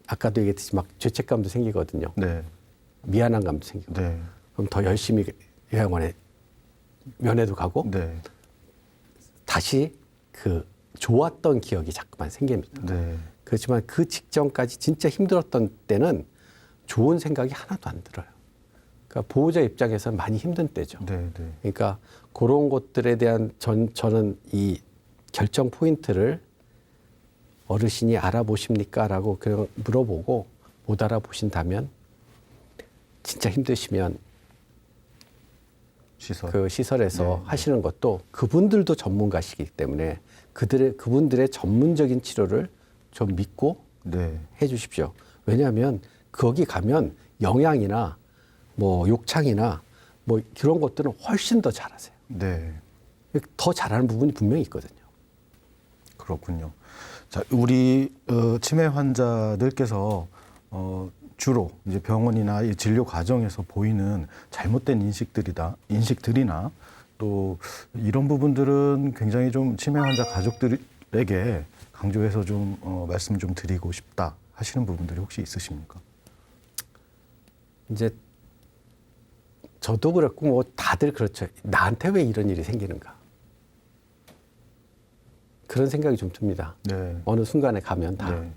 아까도 얘기했듯이 막 죄책감도 생기거든요. 네. 미안한 감도 생기고. 네. 그럼 더 열심히 요양원에 면회도 가고 네. 다시 그 좋았던 기억이 자꾸만 생깁니다. 네. 그렇지만 그 직전까지 진짜 힘들었던 때는 좋은 생각이 하나도 안 들어요. 그러니까 보호자 입장에서는 많이 힘든 때죠. 네. 네. 그러니까 그런 것들에 대한 저는 이 결정 포인트를 어르신이 알아보십니까? 라고 그냥 물어보고 못 알아보신다면 진짜 힘드시면 시설. 그 시설에서 네, 하시는 것도 그분들도 전문가시기 때문에 그분들의 전문적인 치료를 좀 믿고 네. 해 주십시오. 왜냐하면 거기 가면 영양이나 뭐 욕창이나 뭐 그런 것들은 훨씬 더 잘하세요. 네. 더 잘하는 부분이 분명히 있거든요. 그렇군요. 자, 우리 치매 환자들께서 주로 이제 병원이나 이 진료 과정에서 보이는 잘못된 인식들이나 또 이런 부분들은 굉장히 좀 치매 환자 가족들에게 강조해서 좀 말씀 좀 드리고 싶다 하시는 부분들이 혹시 있으십니까? 이제 저도 그렇고 뭐 다들 그렇죠. 나한테 왜 이런 일이 생기는가? 그런 생각이 좀 듭니다. 네. 어느 순간에 가면 다 네.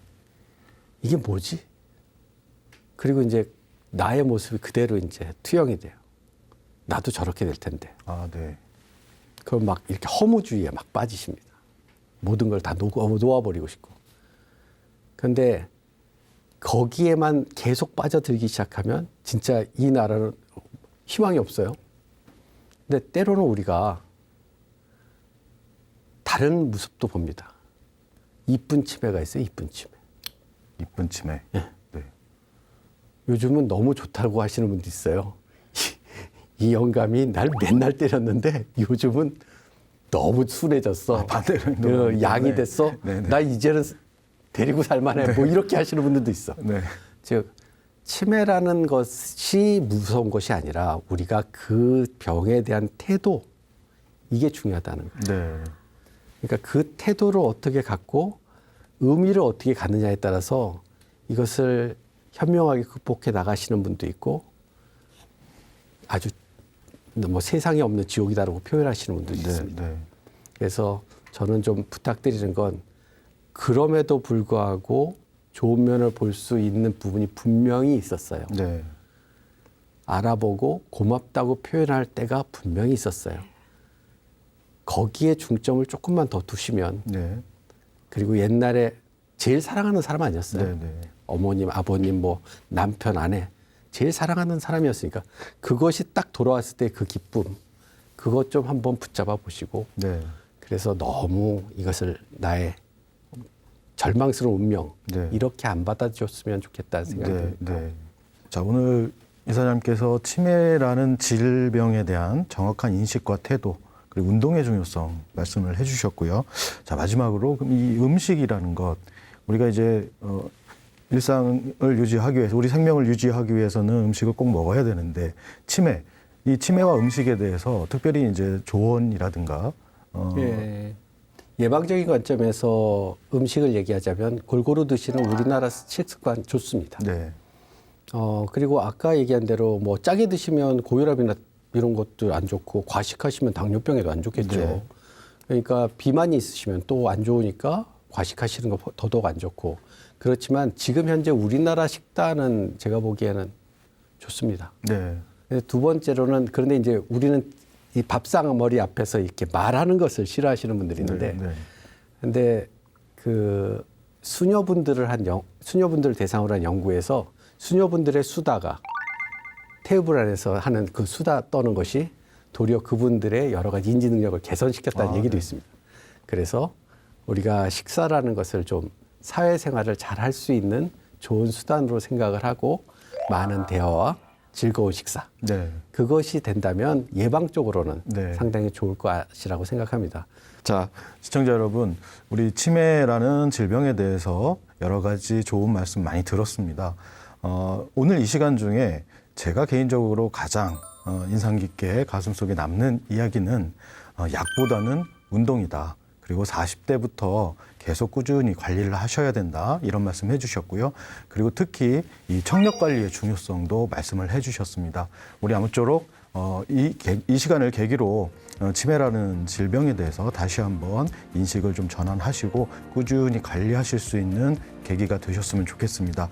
이게 뭐지? 그리고 이제 나의 모습이 그대로 이제 투영이 돼요. 나도 저렇게 될 텐데. 아, 네. 그럼 막 이렇게 허무주의에 막 빠지십니다. 모든 걸 다 놓아버리고 싶고. 그런데 거기에만 계속 빠져들기 시작하면 진짜 이 나라는 희망이 없어요. 근데 때로는 우리가 다른 모습도 봅니다. 이쁜 치매가 있어요. 이쁜 치매. 이쁜 치매. 예. 네. 요즘은 너무 좋다고 하시는 분도 있어요. 이 영감이 날 맨날 때렸는데 요즘은 너무 순해졌어. 반대로 양이 네. 됐어. 네, 네. 나 이제는 데리고 살만해. 뭐 이렇게 하시는 분들도 있어. 네. 즉 치매라는 것이 무서운 것이 아니라 우리가 그 병에 대한 태도 이게 중요하다는 거예요. 네. 그러니까 그 태도를 어떻게 갖고 의미를 어떻게 갖느냐에 따라서 이것을 현명하게 극복해 나가시는 분도 있고 아주 뭐 세상에 없는 지옥이다라고 표현하시는 분도 있습니다. 네. 그래서 저는 좀 부탁드리는 건 그럼에도 불구하고 좋은 면을 볼 수 있는 부분이 분명히 있었어요. 네. 알아보고 고맙다고 표현할 때가 분명히 있었어요. 거기에 중점을 조금만 더 두시면 네. 그리고 옛날에 제일 사랑하는 사람 아니었어요. 네. 네. 어머님, 아버님, 뭐 남편, 아내 제일 사랑하는 사람이었으니까 그것이 딱 돌아왔을 때 그 기쁨 그것 좀 한번 붙잡아 보시고 네. 그래서 너무 이것을 나의 절망스러운 운명 네. 이렇게 안 받아줬으면 좋겠다는 생각이 네, 듭니다. 네. 자, 오늘 이사장님께서 치매라는 질병에 대한 정확한 인식과 태도 그리고 운동의 중요성 말씀을 해주셨고요. 자, 마지막으로 그럼 이 음식이라는 것 우리가 이제 일상을 유지하기 위해서 우리 생명을 유지하기 위해서는 음식을 꼭 먹어야 되는데 이 치매와 음식에 대해서 특별히 이제 조언이라든가 예. 예방적인 관점에서 음식을 얘기하자면 골고루 드시는 우리나라 식습관 좋습니다. 네. 그리고 아까 얘기한 대로 뭐 짜게 드시면 고혈압이나 이런 것도 안 좋고 과식하시면 당뇨병에도 안 좋겠죠. 네. 그러니까 비만이 있으시면 또 안 좋으니까 과식하시는 거 더더욱 안 좋고 그렇지만 지금 현재 우리나라 식단은 제가 보기에는 좋습니다. 네. 두 번째로는 그런데 이제 우리는 이 밥상머리 앞에서 이렇게 말하는 것을 싫어하시는 분들이 있는데 네. 근데 그 수녀분들을 대상으로 한 연구에서 수녀분들의 수다가 테이블 안에서 하는 그 수다 떠는 것이 도리어 그분들의 여러 가지 인지 능력을 개선시켰다는 얘기도 있습니다. 그래서 우리가 식사라는 것을 좀 사회생활을 잘 할 수 있는 좋은 수단으로 생각을 하고 많은 대화와 즐거운 식사. 네. 그것이 된다면 예방적으로는 네. 상당히 좋을 것이라고 생각합니다. 자, 시청자 여러분, 우리 치매라는 질병에 대해서 여러 가지 좋은 말씀 많이 들었습니다. 오늘 이 시간 중에 제가 개인적으로 가장 인상 깊게 가슴속에 남는 이야기는 약보다는 운동이다. 그리고 40대부터 계속 꾸준히 관리를 하셔야 된다. 이런 말씀 해주셨고요. 그리고 특히 이 청력 관리의 중요성도 말씀을 해주셨습니다. 우리 아무쪼록 이 시간을 계기로 치매라는 질병에 대해서 다시 한번 인식을 좀 전환하시고 꾸준히 관리하실 수 있는 계기가 되셨으면 좋겠습니다.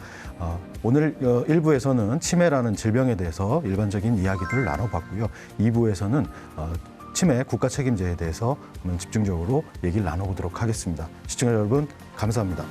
오늘 1부에서는 치매라는 질병에 대해서 일반적인 이야기들을 나눠봤고요. 2부에서는 치매 국가 책임제에 대해서 집중적으로 얘기를 나눠보도록 하겠습니다. 시청자 여러분, 감사합니다.